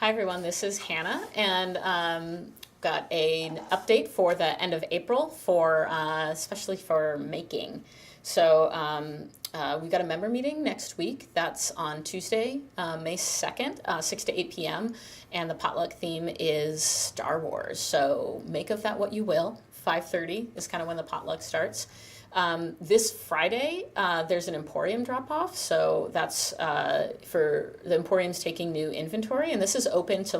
Hi everyone, this is Hannah, and got an update for the end of April for especially for making. So we've got a member meeting next week. That's on Tuesday, May 2nd, 6 to 8 p.m. And the potluck theme is Star Wars. So make of that what you will. 5:30 is kind of when the potluck starts. This Friday, there's an Emporium drop-off, so that's for the Emporium's taking new inventory, and this is open to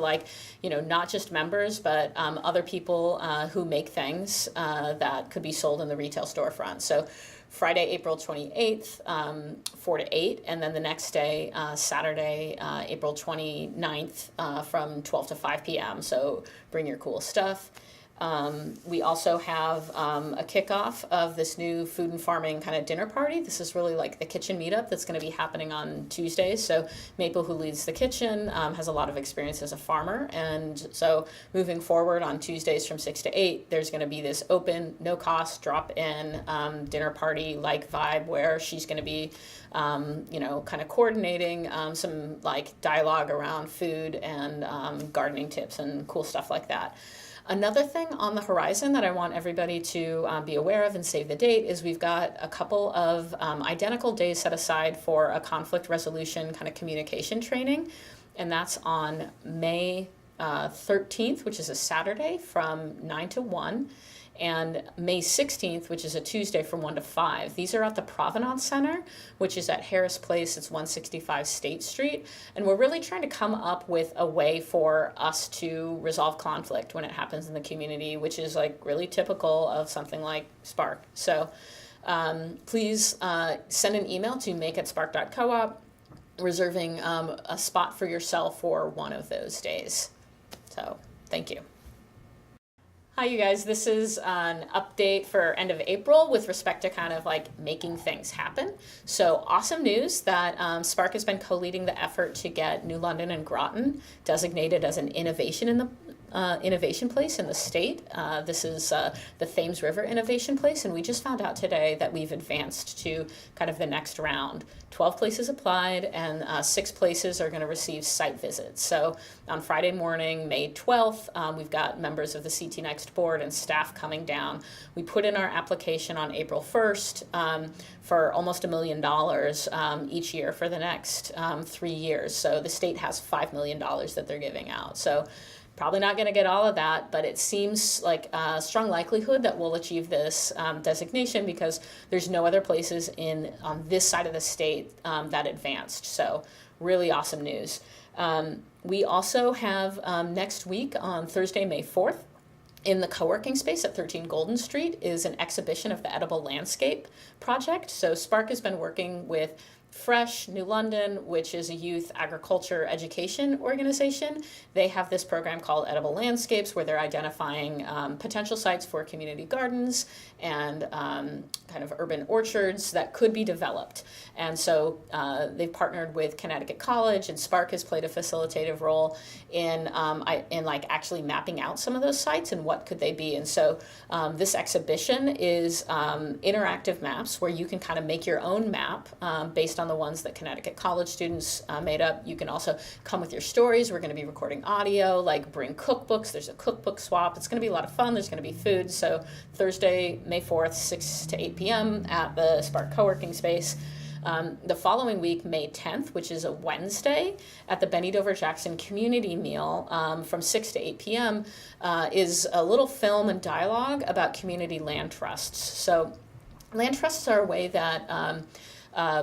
not just members, but other people who make things that could be sold in the retail storefront. So Friday, April 28th, 4 to 8, and then the next day, Saturday, April 29th, from 12 to 5 p.m., so bring your cool stuff. We also have a kickoff of this new food and farming kind of dinner party. This is really like the kitchen meetup that's going to be happening on Tuesdays. So Maple, who leads the kitchen, has a lot of experience as a farmer. And so moving forward on Tuesdays from 6 to 8, there's going to be this open, no cost, drop-in dinner party-like vibe where she's going to be kind of coordinating some like dialogue around food and gardening tips and cool stuff like that. Another thing on the horizon that I want everybody to be aware of and save the date is we've got a couple of identical days set aside for a conflict resolution kind of communication training, and that's on May 13th, which is a Saturday from 9 to 1, and May 16th, which is a Tuesday from 1 to 5. These are at the Provenance Center, which is at Harris Place. It's 165 State Street. And we're really trying to come up with a way for us to resolve conflict when it happens in the community, which is like really typical of something like Spark. So please send an email to make@spark.coop reserving a spot for yourself for one of those days. So thank you. Hi, you guys. This is an update for end of April with respect to kind of like making things happen. So awesome news that Spark has been co-leading the effort to get New London and Groton designated as an innovation in the innovation place in the state. This is the Thames River Innovation Place, and we just found out today that we've advanced to kind of the next round. 12 places applied, and 6 places are going to receive site visits. So on Friday morning, May 12th, we've got members of the CT Next board and staff coming down. We put in our application on April 1st for almost $1 million each year for the next 3 years. So the state has $5 million that they're giving out. So probably not going to get all of that, but it seems like a strong likelihood that we'll achieve this designation because there's no other places on this side of the state that advanced. So really awesome news. We also have next week on Thursday, May 4th, in the co-working space at 13 Golden Street is an exhibition of the Edible Landscape project. So Spark has been working with Fresh New London, which is a youth agriculture education organization. They have this program called Edible Landscapes where they're identifying potential sites for community gardens and kind of urban orchards that could be developed. And so they've partnered with Connecticut College, and Spark has played a facilitative role in like actually mapping out some of those sites and what could they be. And so this exhibition is interactive maps where you can kind of make your own map based on the ones that Connecticut College students made up. You can also come with your stories. We're going to be recording audio, like bring cookbooks. There's a cookbook swap. It's going to be a lot of fun. There's going to be food. So Thursday, May 4th, 6 to 8 p.m. at the Spark co-working space. The following week, May 10th, which is a Wednesday, at the Benny Dover Jackson Community Meal from 6 to 8 p.m. Is a little film and dialogue about community land trusts. So land trusts are a way that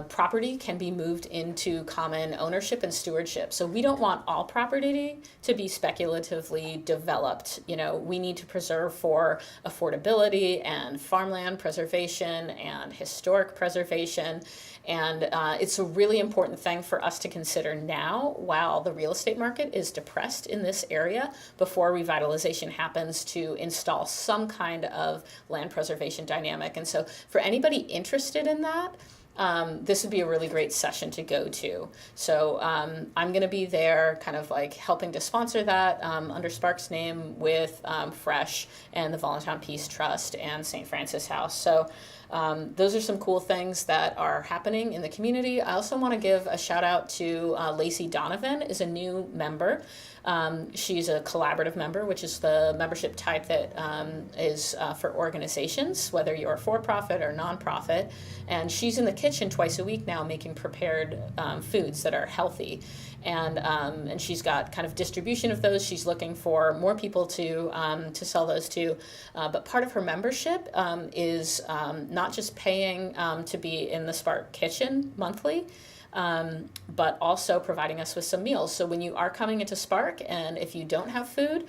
property can be moved into common ownership and stewardship. So we don't want all property to be speculatively developed. We need to preserve for affordability and farmland preservation and historic preservation. And it's a really important thing for us to consider now while the real estate market is depressed in this area before revitalization happens to install some kind of land preservation dynamic. And so for anybody interested in that, this would be a really great session to go to. So I'm going to be there kind of like helping to sponsor that under Spark's name with Fresh and the Volantown Peace Trust and St. Francis House. So Those are some cool things that are happening in the community. I also want to give a shout out to Lacey Donovan, is a new member. She's a collaborative member, which is the membership type that is for organizations, whether you're for-profit or nonprofit. And she's in the kitchen twice a week now making prepared foods that are healthy. And she's got kind of distribution of those. She's looking for more people to sell those to. But part of her membership is not just paying to be in the Spark kitchen monthly, but also providing us with some meals. So when you are coming into Spark, and if you don't have food,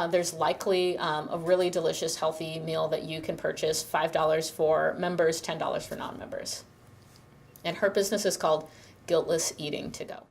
there's likely a really delicious, healthy meal that you can purchase, $5 for members, $10 for non-members. And her business is called Guiltless Eating to Go.